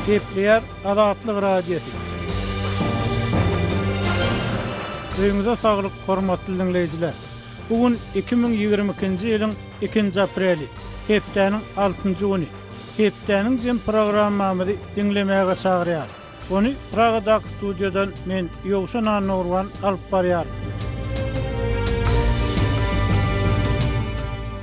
Gepleýär Azatlyk Radiosu. Öýüňize saglyk, hormatly dinleýijiler. Bugün 2022-nji ýylyň 2-nji apreli, hepdeniň 6-njy güni. Hepdeniň jem programmamyzy dinlemäge çagyrýar. Ony Pragadak studiýadan men Ýogşan Anurwan alyp barýar.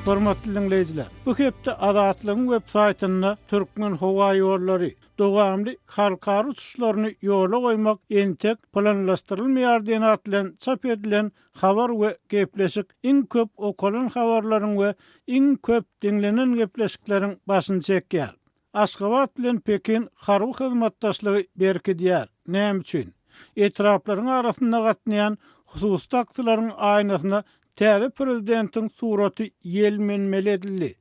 Hormatly dinleýijiler, bu hepde Azatlygyň web saýtyna türkmen howa ýollary dowamly halkary uçuşlaryny ýola goýmak entek planlaşdyrylmaýar diýen atlan çap edilen habar we gepleşik iň köp okulan habarlaryň we iň köp dinlenen gepleşikleriň başyny çekýär. Aşgabat bilen Pekin harby hyzmatdaşlygy berkidýär. Näme üçin? Etraplaryň arasynda gatnaýan hususy taktylaryň aýnasyna täze prezidentiň suraty ýelmenmeli edildi.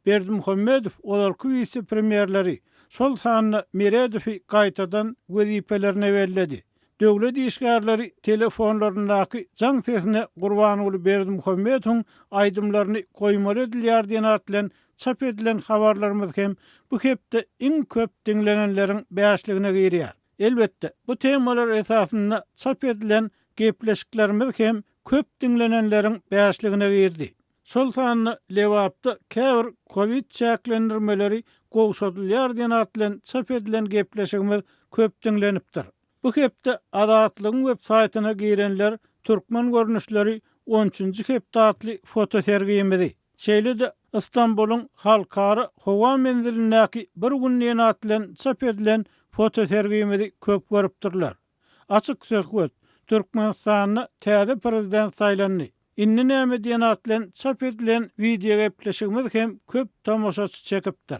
Berdimuhammedow olarky vice-premierleri şol sanyny Meredowy gaýtadan wezipelerine berledi. Döwlet işgärleri telefonlarynyňky jaň sesine gurban bolup Berdimuhammedowyň aýdymlaryny goýmaly edilýär diýen atlan çap edilen habarlarymyz hem bu hepde iň köp dinlenenleriň bäşligine girýär. Elbetde bu temalar esasynda çap edilen gepleşiklerimiz hem köp dinlenenleriň bäşligine girdi. Şol sanyny lewapda käbir Covid çäklendirmeleri gowşadylýar diýen atlan çap edilen gepleşigimiz köp dinlenipdir. Bu hepde Azatlygyň web saýtyna girenler türkmen görnüşleri 13-nji hepde atly foto sergiýemedi. Şeýle-de İstanbulyň halkary howa menzilindäki bir günlüğen atlan çap edilen foto sergiýemedi köp görüpdirler. Açyk söhbet, Türkmenistanyň täze prezident saýlandy. Inni näme diýen atlan çap edilen video gepleşigimiz hem köp tamaşaçy çekipdir.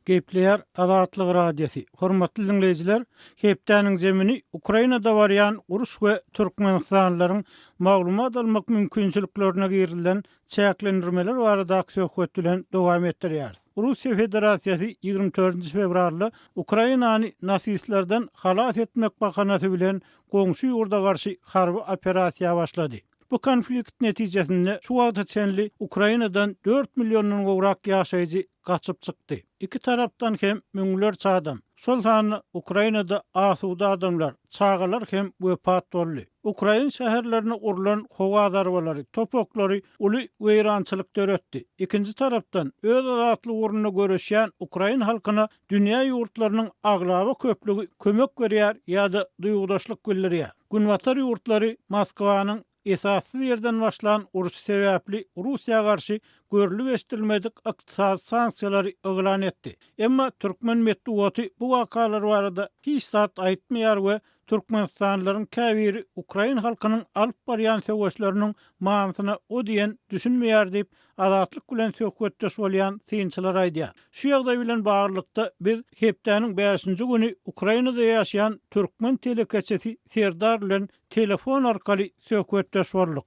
Gepleýär Azatlyk Radiosu. Hormatly dinleýijiler, hepdeniň jemini Ukrainada barýan uruş we türkmenistanlylaryň maglumat almak mümkinçiliklerine girilen çäklendirmeler barada söhbet bilen dowam etdirýär. Russiýa Federasiýasy 24 fevralda Ukrainany nasistlerden halas etmek bahanasy bilen goňşy ýurda garşy harby operasiýa başlady. Bu konflikt netijesinde şu wagta çenli Ukrainadan 4 milyondan gowrak ýaşaýjy gaçyp çykdy. İki tarapdan hem müňlerçe adam. Şol sanyny Ukrainada asuda adamlar, çağalar hem wepat boldy. Ukraina şäherlerine urulan howa darbalary, topoklary uly weýrançylyk döretdi. İkinji tarapdan öz azatly uruny göreşýän Ukraina halkyna dünýä ýurtlarynyň aglaba köplügi kömek berýär ýa-da duýgudaşlyk bildirýär. Günwatar ýurtlary Moskwanyň esassız yerden başlayan uruş sebäpli Russiýa garşy görülip eşdilmedik ykdysady sanksiýalary elan etdi. Emma türkmen medeniýeti bu wakalar barada hiç zat aýtmaýar we Türkmenistanlylaryň käbiri Ukraina halkynyň alyp barýan söwgeçleriniň manysyna o diýen düşünmeýär diýip Azatlyk bilen söhbetdeş bolýan synçylar aýdýar. Şu ýagdaý bilen baglykda biz hepdeniň 5-nji güni Ukrainada ýaşaýan türkmen telekeçesi Serdar bilen telefon arkaly söhbetdeş boldyk.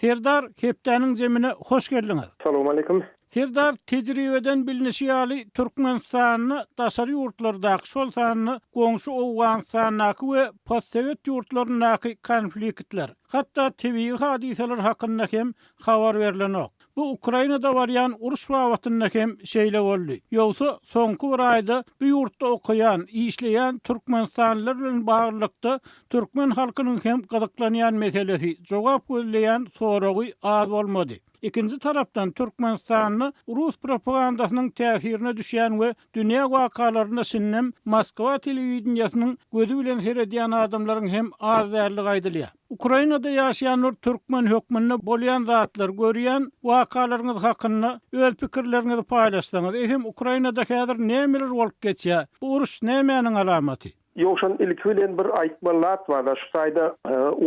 Serdar, hepdeniň jemine hoş geldiňiz. Assalamu alaikum. Serdar, tejribeden bilinişi ýaly Türkmenistanyny daşary ýurtlardaky şol sanyny goňşy Owganistanyňky we postsovet ýurtlarynyňky konfliktler, hatda tebii hadiseler hakynda hem habar berilýär. Bu Ukrainada barýan uruş wagtynda hem şeýle boldy. Ýogsa soňky bir aýda bu ýurtda okuyan, işleýän türkmenistanlylar bilen baglykda türkmen halkynyň hem gyzyklanýan meselesi, jogap gözleýän soragy az bolmady. İkinci tarapdan Türkmenistanyny Rus propagandasynyň täsirine düşýän we dünýä wakalaryna sinnem Moskwa telewizionyanyň gözü bilen seredýän adamlaryň hem az därligi aýdylýar. Ukrainada ýaşaýan türkmen hökmünde bolýan zatlar görýän wakalaryňyz hakynda öz pikirleriňizi paýlaşsaňyz, hem Ukrainada häzir nämeler bolup geçýär? Bu uruş nämenin alamaty? Ýogşan ilki bilen bir aýtmalat bar da şu saýda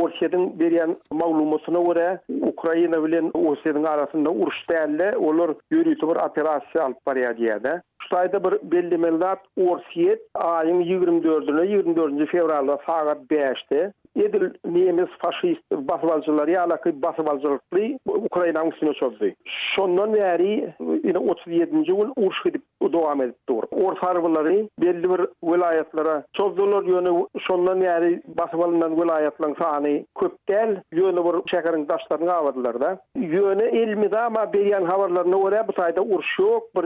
Orsiýadyň berýän maglumatyna görä Ukraina bilen Orsiýadyň arasynda uruş dälle, olar ýürüýti bir operasiýa alyp barýar diýär. Şu saýda bir bellemelat Orsiýa aýyň 24-nji fevralda saat 5-de edil nemes faşist basıbalcıları ýa-da basıbalcılıkly Ukrainanyň üstüne çökdi. Şondan bäri 37-nji gün uruş edip dowam edip dur. Orta harbyları belli bir vilayetlara çözdiler. Ýöne şondan ýeri basyp alynan vilayetlaryň sany köp däl. Ýöne bir şäheriň daşlaryny awadylar da. Ýöne elmi da ama berýän habarlaryna görä bu taýda uruş ýok, bir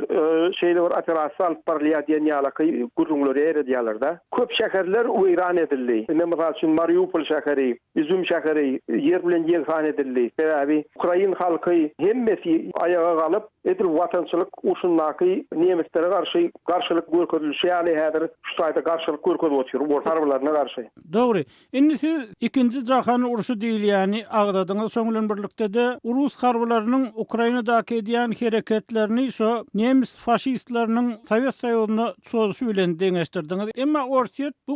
şeýle bir operasiýa alyp barylýar diýen ýalaky gurulary eredýärler da. Köp şäherler weýran edildi. Mesela üçin Mariupol şäheri, Izum şäheri yer bilen ýelhan edildi. Sebäbi Ukrain halky hemmesi ayağa galyp edil watançylyk uşundaky nemetlere garşylyk görkezilýär. Ýani häzir şu taýda garşylyk görkezip otur. Bu harbylaryna garşy. Dogry. Indi siz ikinji jahan uruşy diýilýäni agdadyňyz soňlan birlikde de Rus harbylarynyň Ukrainadaky edýän hereketlerini şo nemis faşistlarynyň Sowet Soýuzyna çözüşi bilen deňeşdirdiňiz. Emma ortiýet bu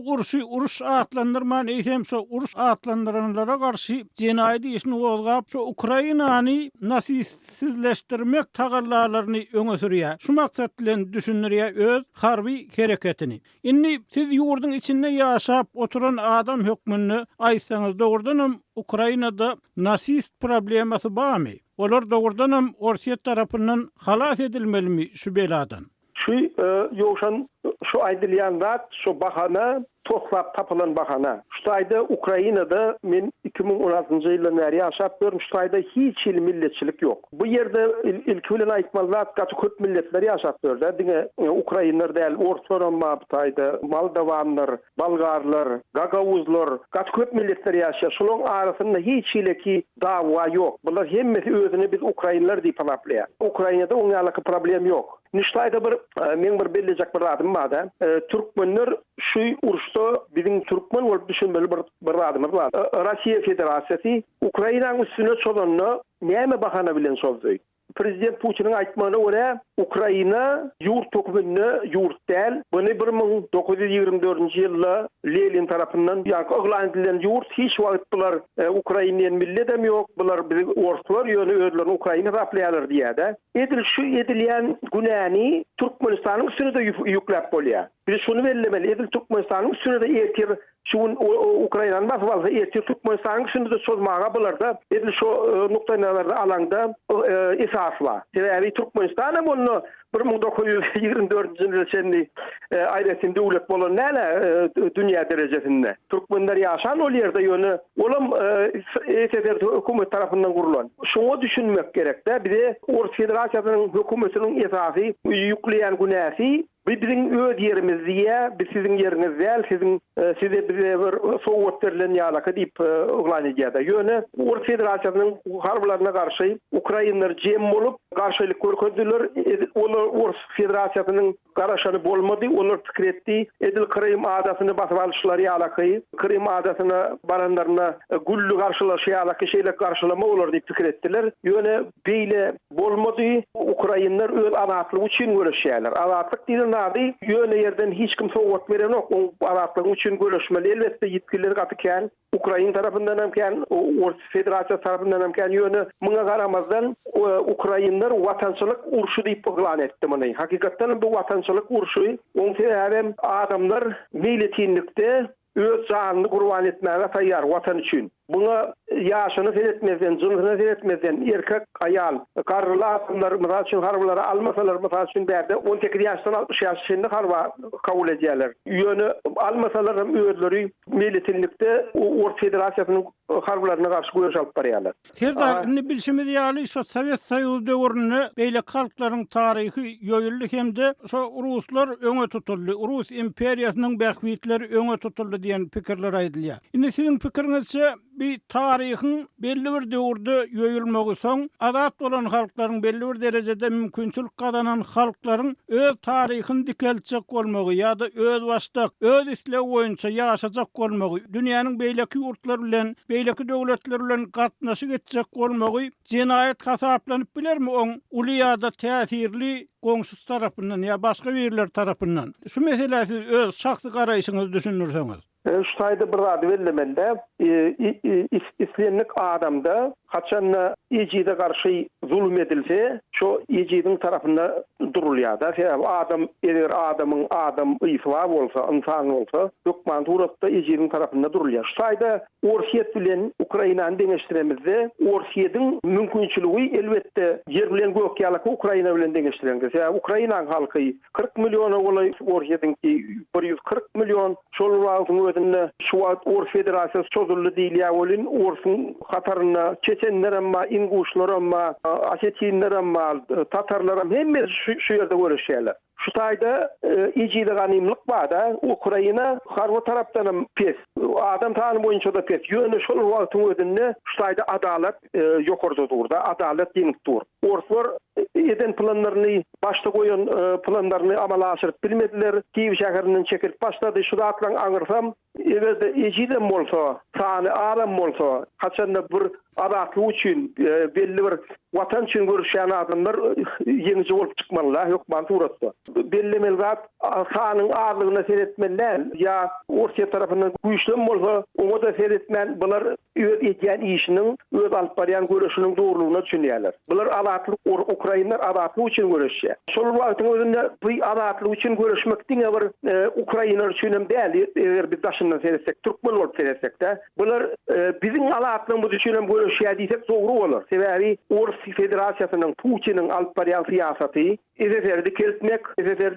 uruş atlandyrman hem şo uruş atlandyranlara garşy jenaýat işini bolgap şo Ukrainany nasisizleşdirmek tagallarlaryny öňe sürýär. Şu maksat bilen düşünýär öz harby hereketini. Indi siz ýurdun içinde ýaşap oturan adam hökmüni aýtsaňyz dogrudanam Ukrainada nasist problemasy barmy? Olar dogrudanam Orsiýet tarapyndan halas edilmelimi şu beladan? Şu ýoşan şu aýdylýan zat, şu bahana toplap tapılan bahana. Şu taýda Ukrainada men 2016-njy ýyldan bäri ýaşap görmüş. Şu taýda hiç milletçilik ýok. Bu ýerde ilki bilen aýtmaly zat gaty köp milletler ýaşap gördi. Diňe Ukrainler däl, ortoran bu taýda Moldovanlar, Balgarlar, Gagavuzlar, gaty köp milletler ýaşaýar. Şolaryň arasynda hiç ileki dawa ýok. Bular hemmesi özüni biz Ukrainler diýip alaplaýar. Ukrainada oňa ýaly problem ýok. Niştaýda men bir belläjek bir adym bar da. Türkmenler şu uruşda bizim Türkmen bolup düşünmeli bir adymyz bar. Russiýa Federasiýasy Ukrainanyň üstüne çolanyny näme bahana bilen çözdi? Prezident Putin'in aýtmagyna görä Ukraina ýurt hökümine ýurt däl. Buny 1924-nji ýylda Lenin tarapyndan ýa-da edilen ýurt hiç wagt bular Ukrainaň milledem ýok. Bular biz ortalar ýöne özlerini Ukraina raplaýarlar diýär. Edil şu edilýän günäni Türkmenistanyň üstüne de ýükläp bolýar. Biz şunu bellemeli, edil Türkmenistanyň üstüne de ýetir şun Ukrainanyň basbalsa ýetir Türkmenistanyň üstüne de çözmäge bolar da. Edil şu nukdalarda alanda esas var. Sebäbi Türkmenistan hem onu 1924-nji ýylda şendi aýratyn döwlet bolan näle dünýä derejesinde. Türkmenler ýaşan ol ýerde ýöne olam SSR hökümet tarapyndan gurulan. Şoňa düşünmek gerek de. Bir de Rus Federasiýasynyň hökümetiniň esasy ýükleýän günäsi bizim öz yerimiz diye, biz sizin yeriniz değil, size bize bir soğuk verilen yalaka deyip ıglan ediyordu. Yöne Rus Federasiýasynyň harbylaryna garşy Ukrainler jem bolup garşylyk görkezdiler. Rus Federasiýasynyň garaşany bolmady, olar pikir etdi. Edil Krym adasyny basyp alýşlary ýalaky, Krym adasyna baranlaryna güllü garşylaşy ýalaky şeýle garşylama olar diýip pikir etdiler. Yöne beýle bolmady, Ukrainler öz azatlygy üçin görüşýärler. Azatlyk diýilen nady? Yöne ýerden hiç kim sowgat beren ok. O azatlyk üçin görüşmeli. Elbetde ýetkiler gatyken Ukraina tarapyndan hem ken, Rus Federasiýasy tarapyndan hem ken ýöne muňa garamazdan Ukrainler watançylyk uruşy diýip ıglan etdi muny. Hakykatdan bu watançylyk uruşy oň sebäbi adamlar meýletinlikde öz janyny gurban etmäge taýýar watan üçin. Buna ýaşyny seretmezden, jynyny seretmezden erkek, aýal, garly adamlar mysal üçin harbylara almasalar, mysal üçin bärde 18 ýaşdan 60 ýaşyny harba kabul edýärler. Ýöne almasalar hem özleri meýletinlikde Rus Federasiýasynyň harbylaryna garşy güýç alyp barýarlar. Serdar, indi bilşimiz ýaly şo Sowet Soýuzy döwrüne beýle halklaryň taryhy ýoýuldy hemde şo Ruslar öňe tutuldy. Rus imperiýasynyň bähwitleri öňe tutuldy diýen pikirler aýdylýar. Indi siziň pikiriňizçe bir tarihin belli bir döwürde ýoýulmagy soň azat bolan halklaryň belli bir derejede mümkinçilik gazanan halklaryň öz tarihin dikelçek bolmagy ýa-da öz başda öz islew boýunça ýaşajak bolmagy, dünýäniň beýleki ýurtlar bilen, beýleki döwletler bilen gatnaşyk etjek bolmagy jenaýat hasaplanyp bilermi oň uly ýa-da täsirli goňşusy tarapyndan ýa başga birler tarapyndan? Şu mesele siz öz şahsy garaýşyňyzy düşünürseňiz. Şu taýda bir zat bellemende islenlik adamda haçan ejide garşy zulm edilse, şu ejidin tarafında durulýar da. Adam eger adam ýyfwa bolsa, insan bolsa, hökümet uratda ejidin tarafında durulýar. Şu saýda Orsiýet bilen Ukrainany deňeşdiremizde, Orsiýetin mümkinçiligi elbetde yer bilen gök ýalyky Ukraina bilen deňeşdirendir. Ukraina halky 40 milyon bolay, Orsiýetinki 140 milyon. Şol wagtyň özünde şu Ors Federasiýasy çözüldi diýilýär bolyn, Orsun hataryna Çeçenler amma, İnguşlar amma, Asetinler amma, Tatarlar amma hemme şu ýerde görüşýärler. Şu taýda ejide ganymlyk bar da, Ukraina harby tarapdan pes. Adam tany boýunça da pes. Ýöne şol wagtyň özünde şu taýda adalet ýokarda durda, adalet diňik dur. Orslar eden planlaryny başda goýan planlaryny amala aşyryp bilmediler. Kiýew şäherinden çekilip başlady. Şu atlan aňyrsam, evde ejide bolsa, sany alam bolsa, haçanda bir adatly üçin belli bir watan üçin görüşýän adamlar ýeňiçe bolup çykmalylar, hökümet uratdy. Bellemel zat sanyň azlygyna seretmenler ýa Orsiýa tarapyndan güýçlen bolsa, oňa da seretmen bular öz edýän işiniň, öz alyp barýan görüşiniň dogrulygyna düşünýärler. Bular adatly Ukrainler adatly üçin görüşýär. Şol wagtyň özünde bu adatly üçin görüşmekdiň bir Ukrainler üçin hem däl, eger biz daşyndan seretsek, türkmen bolup seretsek de, bular biziň adatlyň bu üçin hem görüşýär diýsek dogry bolar. Sebäbi Ors Federasiýasynyň Putiniň alyp barýan siýasaty Ezeferdi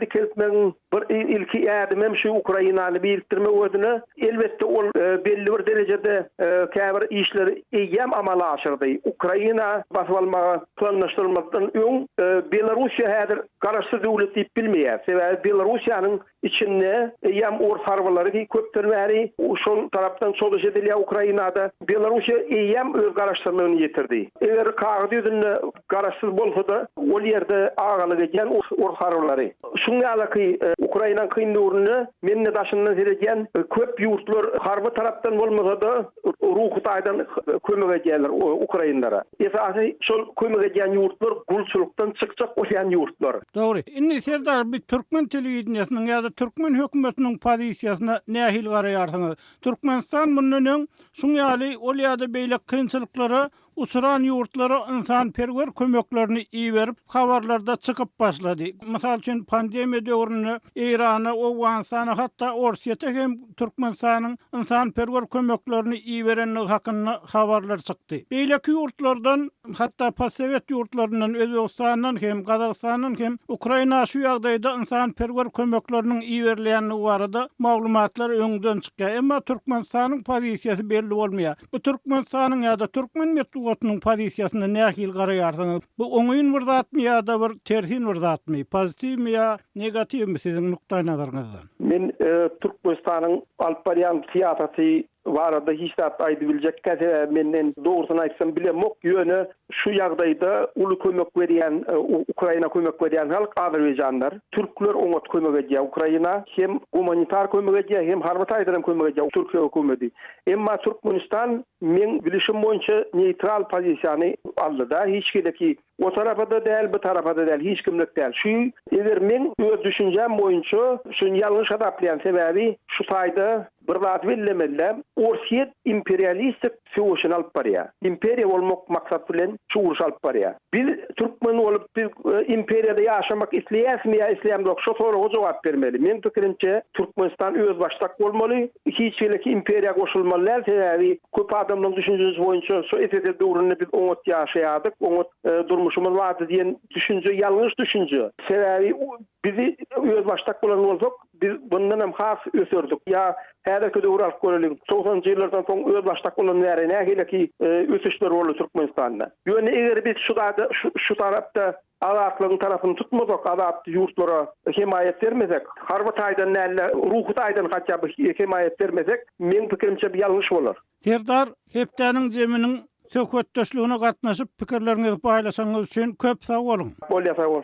keltmeň bir ilki ýardymym şu Ukrainany birikdirmek özüne elbetde ol belli bir derejede käbir işleri eýem amala aşyrdy. Ukraina basyp almagy planlaşdyrylmakdan öň Belarusiýa häzir garaşsyz döwlet diýip bilmeýär. Sebäbi Belarusiýanyň içinde eýem Ors harbalary köpden bäri şol tarapdan çolış edilýär Ukrainada. Belarusiýa eýem öz garaşsyzlygyny ýetirdi. Eger kagdy ýüzünde garaşsyz bolsa da ol ýerde agalyk Ors harbalary. Şuňa alaky Ukraina kyndygyny menne daşyndan seregen köp ýurtlar harby tarapdan bolmasa da ruhy taýdan kömek edýärler Ukrainlara. Esasy şol kömek edýän ýurtlar gulçulukdan çykjak bolýan ýurtlar. Dogry. Indi Serdar, bir türkmen telewizionynyň ýa-da türkmen hökümetiniň pozisiýasyna nähil garaýarsyňyz? Türkmenistan bundan şuň ýaly ol ýa-da beýle kynçylyklara usuran ýurtlara insanperwer kömeklerini iýerip habarlarda çykyp başlady. Mysal üçin pandemiýa döwründe Irana, Owganistana, hatda Orsiýete hem Türkmenistanyň insanperwer kömeklerini iýerenligi hakynda habarlar çykdy. Beýleki ýurtlardan, hatda postsovet ýurtlaryndan, Özbegistandan hem Gazagstandan hem Ukraina şu ýagdaýda insanperwer kömekleriniň iýerilýänligi barada maglumatlar öňden çykýar. Emma Türkmenistanyň pozisiýasy belli bolmaýar. Bu Türkmenistanyň ýa-da türkmen metlugatynyň pozisiýasyna nähil garaýarsyňyz? Bu oňyň bir zatmy ýa-da bir terhin bir zatmy? Pozitivmi ýa negativmi siziň nukdaý nazaryňyzdan? Men Türkmenistanyň alyp barýan siýasaty barada hiç de aýdy biljek käse menden dogrusyny aýtsam bilemok. Ýöne şu ýagdaýda uly kömek berýän Ukraina kömek berýän halk Azerbaýjanlar, türkler oňa kömek edýär. Ukraina hem humanitar kömek edýär, hem harby taýdan kömek edýär Türkiýe hökümeti. Emma Türkmenistan men bilişim boýunça neutral pozisiýany aldy da, hiç kimdeki o tarafda däl, bu tarafda däl, hiç kimlik däl. Şu eger men öz düşünjem boýunça şunu ýalňyş adapleýän sebäbi şu taýda bir zat bellemeli. Orsiýet imperialistik söwüşini alyp barýar. Imperiýa bolmak maksat bilen söwüş alyp barýar. Biz türkmen bolup biz imperiýada ýaşamak isleýäsmi ýa isleýämok? Şo soraga jogap bermeli. Men pikirimçe Türkmenistan öz başdak bolmaly, hiç kimlik imperiýa goşulmaly. Sebäbi köp adamlaryň düşünjesi boýunça şu SSR döwründe biz oňat ýaşaýardyk, oňat durmuşymyz bardy diýen düşünje ýalňyş düşünje. Sebäbi bizi öz başdak bolan bolsak, biz bundan hem has ösürdük. Ya her köde uğraşıp görelim. 90-njy ýyllardan soň öz başdak bolan näre nähileki ösüşler boldy Türkmenistanda. Ýöne eger biz şu tarapda adatlyň tarabyny tutmasak, adatly ýurtlara himayet bermesek, harby taýdan näle ruhy taýdan hatda himayet bermesek, men pikirimçe bir ýalňyş bolar. Serdar, Hepdeniň jeminiň söhbetdeşligine gatnaşyp pikirleriňizi paýlaşaňyz üçin köp sag bolun. Bolýar, sag bol.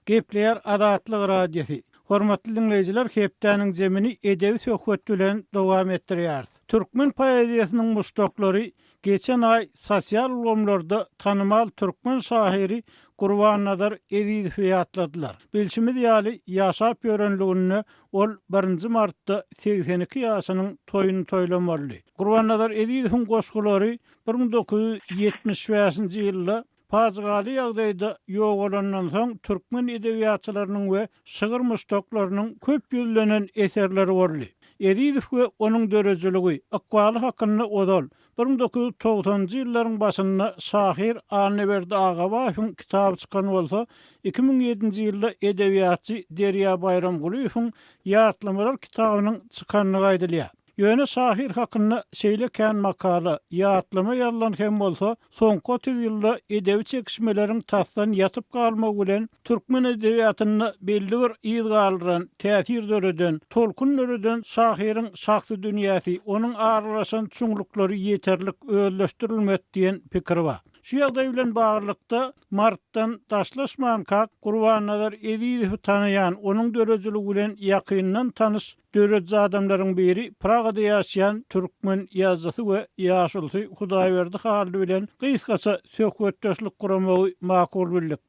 Gepler Adatlyk radiosi. Hormatly dinleýijiler, Hepdeniň jemini edebi söhbet bilen dowam etdirýär. Türkmen poeziýasynyň muşdaklary geçen ay sosial ulgamlarda tanymal türkmen şahyry Gurban Nazar Ediýew ýatladylar. Bilşimi diýäli ýaşap ýörenligini ol 1 martda 82 ýaşynyň toýuny toýlamaly. Gurban Nazar Ediýewiň goşgulary 1975-nji ýylda Pazgaly ýagdaýda ýok bolandan soň türkmen edebiýatçylarynyň we şygyr müştaklarynyň köp ýüllenen eserleri boldy. Ediýew we onuň dörejeligi akwaly hakyny odal 1990-njy ýyllaryň başynda şahyr Arneberdi Agabaýewiň kitaby çykan bolsa, 2007-nji ýylda edebiýatçy Derýa Bayramgulyň ýatlamalar kitabynyň çykanyny gaýdylýar. Ýöne şahyr hakyny şeýleken makala ýatlama ýazlan hem bolsa, soňky 30 ýylda edebi çekişmeleriň tasdan ýatyp galmagy bilen türkmen edebiýatyny belli bir ýyzgalyran, täsir döreden, tolkun döreden şahyryň şahsy dünýäsi, onuň aralaşan çuňluklary ýeterlik özleşdirilmedi diýen pikir bar. Şu ýagdaý bilen baglykda martdan daşlaşman kak Gurban Nazar Ediýewi tanayan, onuň dörejeligi bilen ýakyndan tanış döreje adamlaryň biri Pragada ýaşaýan türkmen ýazgysy we ýaşulsy Hudaýberdi Haly bilen gysgaça söhbetdeşlik guramagy makul bildik.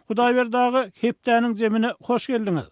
Hudaýberdagy hepdäniň jemine hoş geldiňiz.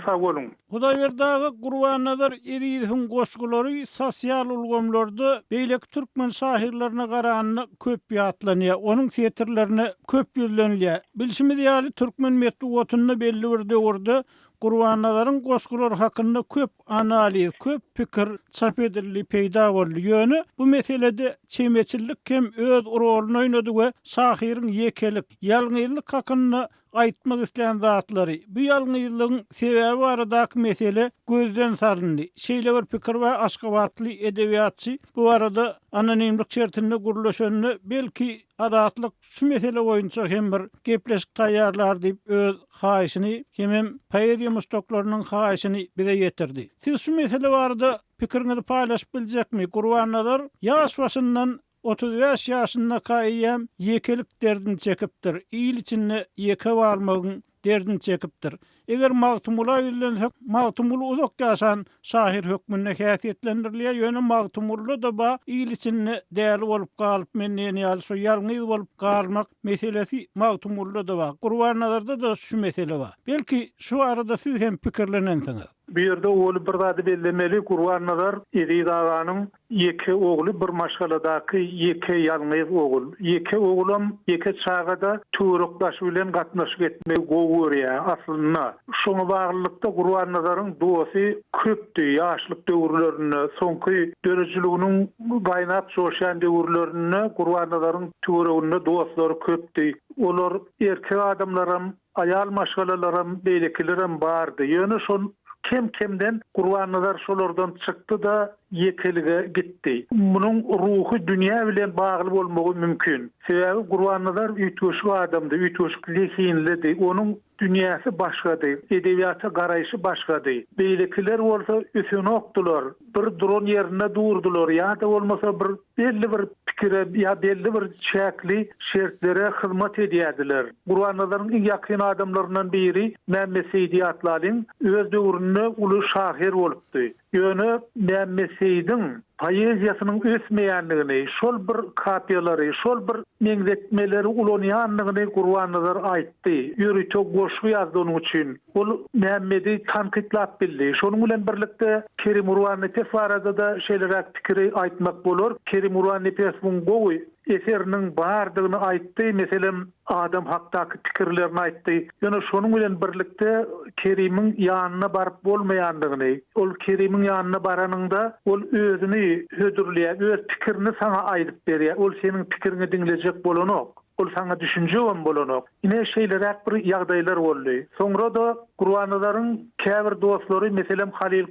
Sağ bolun. Hudaýberdagy Gurban Nazar Ediýewiň goşgulary sosial ulgamlarda beýleki türkmen şahyrlaryna garanyny köp ýatlanýar. Onuň teatrlaryna köp ýüzlenýär. Bilşimi diýäli türkmen medeniýetinde belli bir döwürde Gurban Nazaryň goşgulary hakynda köp analiz, köp pikir çap edildi, peýda boldy. Ýöne bu meselede çemeçillik hem öz roluny oýnady we şahyryň ýekelik, ýalňyzlyk hakynda aýtmak isleýän zatlary. Bu ýalňyzlygyň sebäbi baradaky mesele gözden saryndy. Şeýle bir pikir we aşgabatly edebiýatçy bu arada anonimlik şertinde gurulşanyny belki adatlyk şu mesele boýunça hem bir gepleşik taýýarlar diýip öz haýyşyny hem poeziýa müştaklarynyň haýyşyny bize ýetirdi. Siz şu mesele barada pikiriňizi paýlaşyp biljekmi? Gurban Nazar ýaş başyndan 35 ýaşynda kaýýam ýekelik derdini çekipdir. İýil içinde ýeke barmagyň derdini çekipdir. Eger magtumula ýüzlensek, magtumul uzak ýaşan şahyr hökmünde häsiýetlendirilýär. Ýöne magtumulda da ba iýil içinde däli bolup galyp menden ýaly şu ýalňyz bolup galmak meselesi magtumulda da bar. Gurban Nazarda da şu mesele bar. Belki şu arada siz hem pikirlenensiňiz. Bir ýerde oly bir zady bellemeli. Gurban Nazar Ediýewiň ýeke ogly bir maşgaladaky ýeke ýalňyz ogul. Ýeke oglum ýeke çağda tuğrukdaş bilen gatnaşyp etmek gowurýar aslynda. Şoňa baglykda Gurban Nazaryň dosy köpdi. Ýaşlyk döwürlerini, soňky dörejiliginiň gaýnap şoşan döwürlerini Gurban Nazaryň tuğrugynda dostlary köpdi. Olar erkek adamlarym, ayal maşgalalarym, beýlekilerim bardy. Ýöne şol kim-kimden Gurban Nazar şolardan çykdy da ýekelige gitdi. Munyň ruhy dünýä bilen bagly bolmagy mümkin. Sebäbi Gurban Nazar üýtgeşik adamdy, üýtgeşik lehinlidi. Onuň dünýäsi başgady, edebiýata garaýşy başgady. Beýlekiler bolsa üsüne okdular, bir duran ýerine durdular, ýa-da bolmasa bir belli bir pikire ýa belli bir şäkli şertlere hyzmat edýärdiler. Gurban Nazaryň iň ýakyn adamlaryndan biri Mehmet Seydi Atlalyň öz döwründe uly şahyr bolupdy. Ýöne Mehmet Seydiň poeziýasynyň ösmeýänligini, şol bir kapiýalary, şol bir meňzetmeleri ulanýanlygyny Gurban Nazar aýtdy. Ýöreýte goşgu ýazdy onuň üçin. Ol Mehmedi tanqidlap bildi. Şonuň bilen birlikde Kerim Urwan Nefes barada da şeýleräk pikiri aýtmak bolar. Kerim Urwan Nefesiň gowy eseriniň bardygyny aýtdy. Meselem adam hakdaky pikirlerini aýtdy. Ýöne şonuň bilen birlikde Kerimiň ýanyna baryp bolmaýanlygyny, ol Kerimiň ýanyna baranyňda ol özüni hödürleýär, öz pikirini sana aýdyp berýär. Ol seniň pikirini dinlejek bolanok. Ol sana düşünje bolanok. Ine şeýleräk bir ýagdaýlar boldy. Soňra da Gurban Nazaryň käbir dostlary, meselem Halil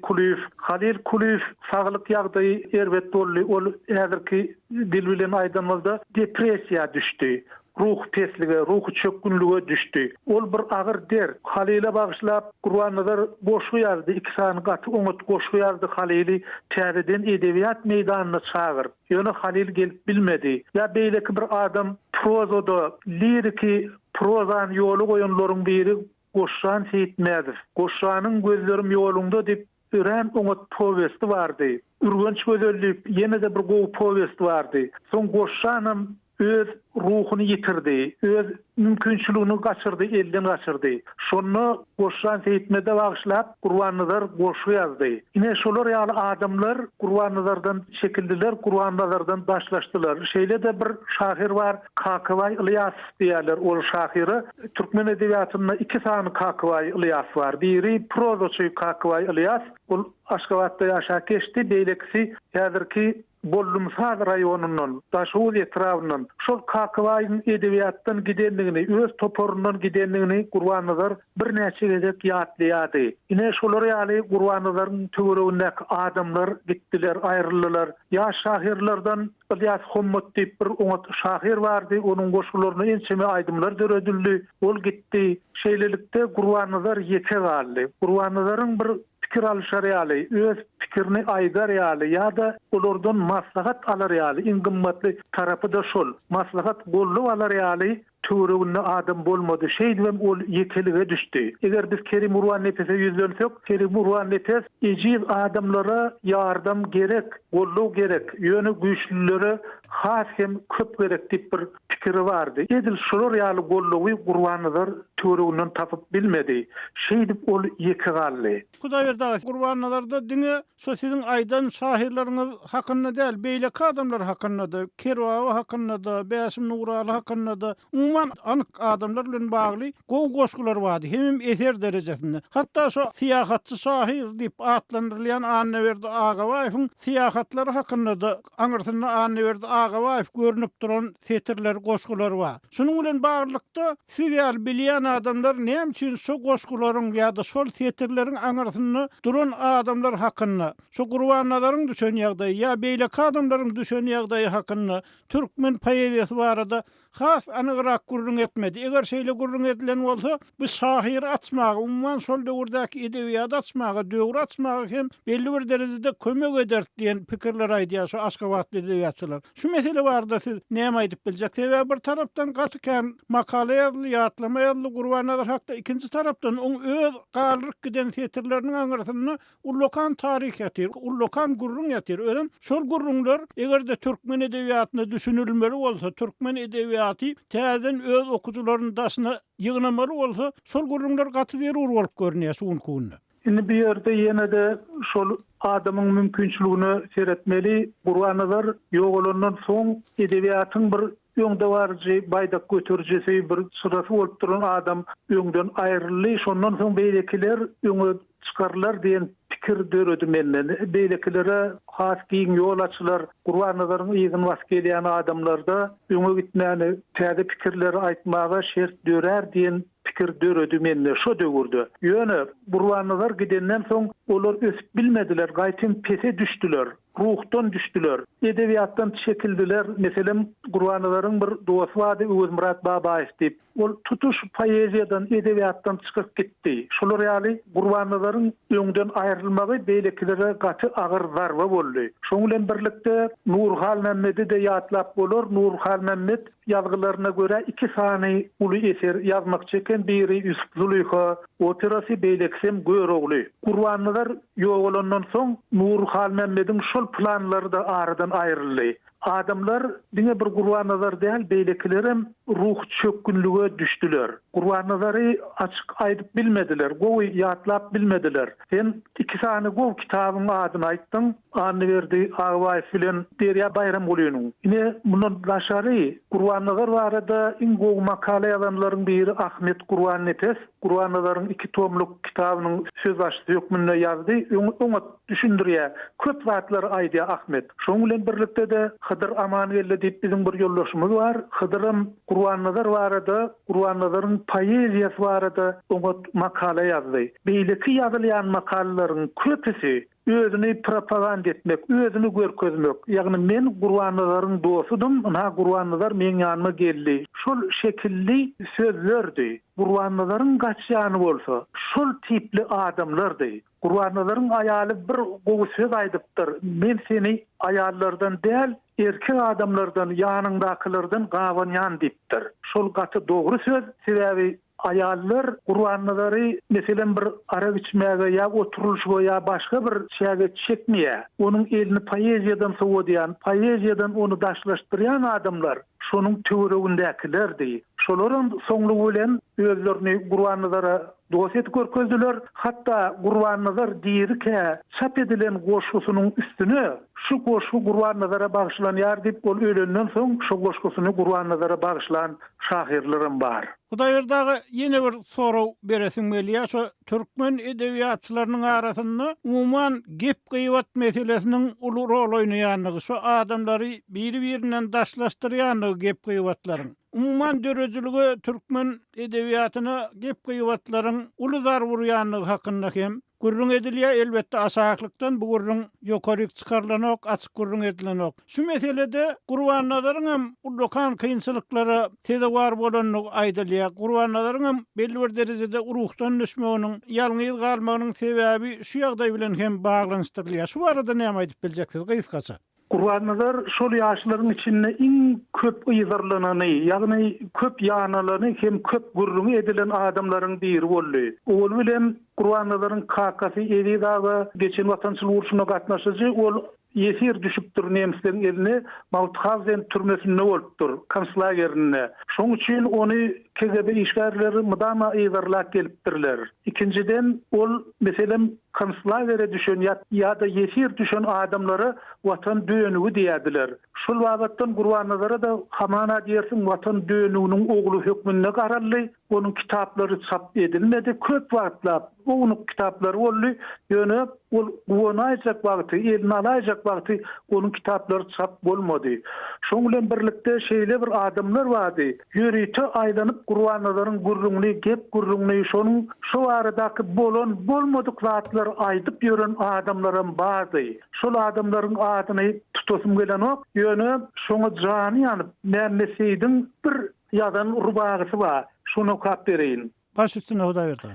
Kulyf saglyk ýagdaýy erbet boldy. Ol häzirki dil bilen aýdanmazda depressiýa düşdi. Ruh peslige, ruh çökünlüğe düştü. Ol bir ağır der. Halil'e bağışlap Gurban Nazar goşgu ýazdy. 2 sany gaty umut goşgu ýazdy. Halil'i täzeden edebiýat meýdanyna çağır. Ýöne Halil gelip bilmedi. Ya beýleki bir adam prozada, liriki prozan ýoly goýanlaryň biri Goşan Seyitmäziw. Goşanyň gözlerim ýolunda dip ören umut powesti bardy. ürgenç gözellik, ýene de bir gowy powest bardy. Soň goşşanam öz ruhunu yitirdi, öz mümkinçiligini gaçyrdy, elden gaçyrdy. Şonu goşşan seyitmede bagşlap Gurbanlylar goşu ýazdy. Ine şolar ýaly adamlar Gurbanlylardan çekildiler, Gurbanlylardan başlaşdylar. Şeýle de bir şahyr bar, Kakıbay Ilyas diýerler. Ol şahyry türkmen edebiýatynda iki sany Kakıbay Ilyas bar. Biri prozaçy Kakıbay Ilyas, ol Aşgabatda ýaşap geçdi, beýlekisi häzirki Bollumsaz raýonundan, Daşul etrafından şol Kakıbaýyň edebiýatdan gidenligini, öz toporundan gidenligini Gurbanlylar bir näçe gezek ýatlaýady. Ine şolar ýaly Gurbanlylaryň töweregindäki adamlar gitdiler, aýryldylar. Ýaş şahirlerden Ilyas Hommot diýip bir oňat şahir bardy, onuň goşgularyny ençeme aýdymlar döredildi. Ol gitdi. Şeýlelikde Gurbanlylar ýeke galdy. Gurbanlylaryň bir fikir alşar ýaly, öz pikirini aýdar ýaly ýa-da olardan maslahat alar ýaly. Iň gymmatly tarapy da şol. Maslahat bollup alar ýaly töwereginde adam bolmady. Şeýdem ol ýekelige düşdi. Eger biz Kerim Urwan Nepese ýüzlensek, Kerim Urwan Nepes ejiz adamlara ýardam gerek, bolluk gerek, ýöne güýçlülere has hem köp gerek diýip bir pikiri bardy. Edil şolar ýaly bollugy Gurbanlylar töwereginden tapyp bilmedi. Şeýdip ol ýeke galdy. Hudaýberdi, Gurbanlylarda diňe şo siziň aýdan şahirleriňiz hakynda däl, beýleki adamlar hakynda da, Kerwawa hakynda da, Bäsim Nuraly hakynda da, umuman anyk adamlar bilen bagly gowy goşgular bardy. Hemem eser derejesinde. Hatda şo siýahatçy şahir diýip atlandyrylýan Anneberdi Agabaýewiň siýahatlary hakynda da aňyrtyna Anneberdi Agabaýew görünip duran setirler, goşgular bar. Şunuň bilen baglykda siz ýaly bilýän adamlar näme üçin şo goşgularyň ýa-da şol setirleriň aňyrtyny duran adamlar hakynda, şo Gurbanlylaryň düşen ýagdaýy ýa beýleki adamlaryň düşen ýagdaýy hakynda türkmen poeziýasy barada has anygyrak gurrun etmedi. Eger şeýle gurrun edilen bolsa, bu şahir açmagy, umman şol döwürdäki edebiýat açmagy, döwür açmagy hem belli bir derejede kömek eder diýen pikirler aýdýar şo Aşgabatly edebiýatçylar. Şu mesele barada siz näme aýdyp biljek? Sebäbi bir tarapdan gatykän makale ýazly, ýatlama ýazly Gurbanlylar hakda, ikinji tarapdan oň öz galyryk giden setirleriniň aňyrtyny ullokan taryh ýatyr, ullokan gurrun ýatyr. Öňem şol gurrunlar egerde türkmen edebiýatyna düşünülmeli bolsa, türkmen edebiýaty täzen öz okujularynyň daşyna ýygnamaly bolsa, şol gurrunlar gaty berur bolup görnýär şuň kunda. Indi bir ýerde ýene de şol adamyň mümkinçiligini seretmeli. Gurbanlylar ýogalandan soň edebiýatyň bir öňde barjy, baýdak götürjesi bir sırasy bolup duran adam öňden aýryldy. Şondan soň beýlekiler öňe çıkarlar diýen pikir döredi menden. Beýlekilere has giň ýol açylar, Gurbanlylaryň ýygyny bas gelýän adamlarda öňe gitmäni, täze pikirleri aýtmaga şert dörer diýen pikir döredi menne şo döwürde. Ýöne Gurbanlylar gidenden soň olar ösüp bilmediler, gaýtym pese düşdüler. Ruhdan düşdüler. Edebiýatdan çekildiler. Meselem Gurbanlylaryň bir dowasy bardy, Özmurat Babaýew diýip. Ol tutuş poeziýadan, edebiýatdan çykyp gitdi. Şolar ýaly Gurbanlylaryň öňden aýrylmagy beýlekilere gaty agyr zarba boldy. Şoň bilen birlikde Nurhal Memedi de ýatlap bolar. Nurhal Memmed ýazgylaryna görä iki sany uly eser ýazmak çeken, biri Üst Zuleyha, oterasy beýleksem Görogly. Gurbanlylar ýogalandan soň Nurhal Memmediň şol planlary da aradan aýryldy. Adamlar diňe bir Gurbanlylar däl, beýlekilerim ruh çökünlüge düşdüler. Gurbanlylary açyk aýdyp bilmediler, gowy ýatlap bilmediler. Sen iki sany gowy kitabyň adyny aýtdyň, Anneberdi Agabaýew bilen Derýa Bayramgolynyň. Ine mundan başary Gurbanlylar barada iň gowy makale ýazanlaryň biri Ahmet Gurban Nepes. Gurbanlylaryň iki tomluk kitabynyň söz açdy hökmünde ýazdy. Oňa düşündirýär. Köp zatlar aýdýar Ahmet. Şoň bilen birlikde de Hydyr Amangelle diýip bizim bir ýoldaşymyz bar. Hydyrym Gurbanlylar barada, Gurbanlylaryň poeziýasy barada oňa makale ýazdy. Beýleki ýazylýan makalalaryň köpüsi özüni propaganda etmek, özüni görkezmek. Ýagny men Gurbanlylaryň dostudum, ha Gurbanlylar meň ýanyma geldi. Şol şekilli sözlerdi. Gurbanlylaryň gaçýany bolsa, şol tipli adamlardy. Gurbanlylaryň aýaly bir gowy söz aýdypdyr. Men seni aýallardan däl, erkek adamlardan, ýanyndakylardan gawanýan diýipdir. Şol gaty dogry söz, sebäbi ayallar Kur'anları mesela bir ara içmeye ya oturuluşa ya başka bir şeye çekmeye, onun elini poeziyadan soğudayan, poeziyadan onu daşlaştıran adamlar şonun töweregindekilerdi. Şolaryň soňlugy bilen özlerini Kur'anlara doset görkezdiler. Hatta Kur'anlar diýerke çap edilen goşgusynyň üstüne şu goşgu Kur'anlara bagşlan ýar diýip ol ölenden soň şu goşgusyny Kur'anlara bagşlan şahirlerim bar. Hudaýberdagy ýene bir soraw beresim gelýär. Şu türkmen edebiýatçylarynyň arasynda umumyň gep gıýbat meselesiniň uly rol oýnaýanlygy, şu adamlary biri-birinden daşlaşdyrýanlygy gep gıýbatlaryň. Umumyň dörejiligi türkmen edebiýatyna gep gıýbatlaryň uly dar burýanlygy hakynda hem gurrun edilýär. Elbetde aşaklykdan bu gurrun ýokaryk çykarlanok, açyk gurrun edilenok. Şu meselede Kur'anlaryň hem ulykan kynçylyklary tede war bolanlygy aýdylýar. Kur'anlaryň hem belli bir derejede uruhdan düşmeginiň, ýalňyz galmagynyň sebäbi şu ýagdaý bilen hem baglanşdyrylýar. Şu barada näme aýdyp biljeksiz gysgaça? Kur'anlar şol ýaşlaryň içinde iň köp ýyzarlanany, ýagny köp ýanalany hem köp gurrun edilen adamlaryň biri boldy. Ol bilen Kur'anlaryň kakasy Edidaga geçen watançylyk uruşuna gatnaşyjy ol yesir düşüpdir nemslerin eline Mauthausen türmesinde olupdur, konslagerine. Şoň üçin ony KGB işgärleri mydama ýyzarlap gelipdirler. İkinciden ol meselem konslagere düşen ýa-da yesir düşen adamlary watan döňügi diýerdiler. Şol wagtdan Kur'anlara da hamana diýersiň watan döňüniň ogly hökmünde garally, onun kitaplary çap edilmedi. Köp wagtlar onun kitaplary boldy, ýöne ol gonaýjak wagty, eline alaýjak wagty onun kitaplary çap bolmady. Şoň bilen birlikde şeýle bir adamlar bardy. Ýürüýte aýlanyp Kur'anlaryň gurrunly, gep gurrunly şonuň şu aradaky bolan bolmadyk zatlar aýdyp ýören adamlarym bardy. Şol adamlaryň adyny tutasym gelenok, ýöne şoňa jany ýanyp, Merneseýdiň bir ýadan rubagasy bar. Şonu kap bereýin. Baş üstüne Hudaýberda.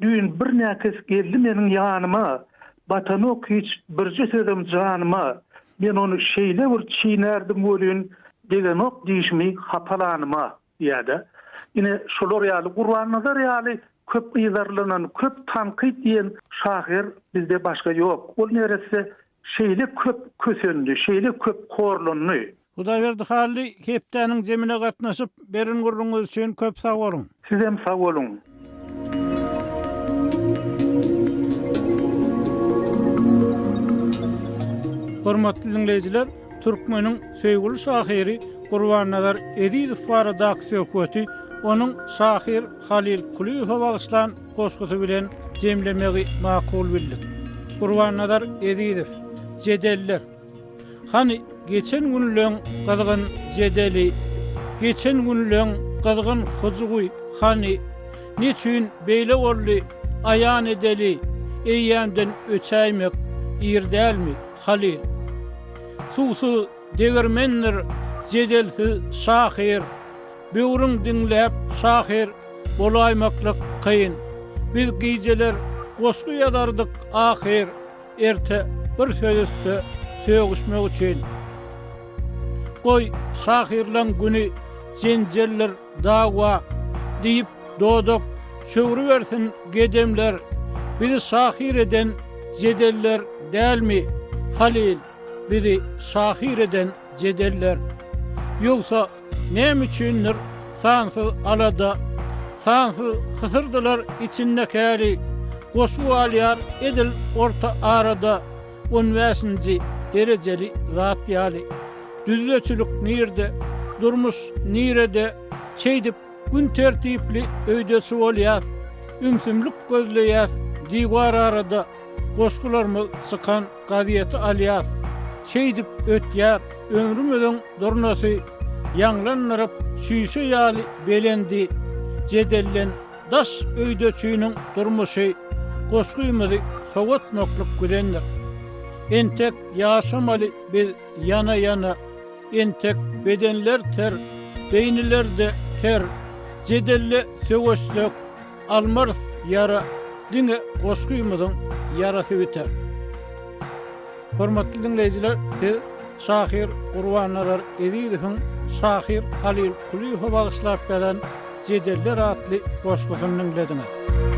Düýün bir näkes geldi meniň ýanyma. Batanok hiç birje sedem janyma. Men onu şeýle bir çiğnerdim bolýan degenok diýişmi hapalanyma ýa-da. Ine şolar ýaly Kur'anlar ýaly köp ýyzarlanan, köp tanqid diýen şahir bizde başga ýok. Ol neresi şeýle köp kösendi, şeýle köp korlandy. Hudaýberdi hally hepdäniň jemine gatnaşyp berin gurruňyz üçin köp sag bolun. Siz hem sag bolun. Hormatly dinleyijiler, türkmeniň söýgüli şahyry Gurbannalar Edidow baradak söhbeti onuň şahyr Halil Kuliýewe bagyslan goşgusy bilen jemlemegi makul bildik. Gurbannalar Edidow, jedeller. Hani geçen günlüň gylgyn jedeli, geçen günlüň gylgyn hujugy, hani niçin beýle boldy aýan edeli, eýýämden öçäýmek ýerdälmi Halil? Susu degermenler jedelsi şahyr, böwrüň dinläp şahyr bolaýmaklyk kyn. Biz gijeler goşgu ýadardyk ahyr, erte bir söýüşde söýüşmek üçin. Goý şahyrlaň güni jenjeller dawa diýip dodok çöwri bersin gedemler. Bizi şahyr eden jedeller dälmi Halil? Bizi şahyr eden jedeller. Ýogsa näme üçindir sansy alada, sansy hysyrdylar içindeki goşgu alýar edil orta arada 15-nji derejeli zat ýaly. Düzleçilik nirde, durmuş nirede, şeýdip gün tertipli öýdesi bolýar, ümsümlik gözleýär, diýwar arada goşgularmy sıkan gaziýeti alýar, şeýdip ötýär, ömrümden durnasy ýanglanýaryp süýşe ýaly belendi, jedellen daş öýdeçiniň durmuşy goşgymyzy sowatmaklyk görenler. Entek ýaşamaly bir yana, entek bedenler ter, beýnilerde ter, jedelle söwüşlük, almars yara, diňe goşgymyzyň yarasy biter. Hormatly dinleyijiler, şahyr Gurbannalar Edidowyň şahyr Halil Kuliýewe bagyslanýan Jedeller atly goşgusyny dinlediňiz.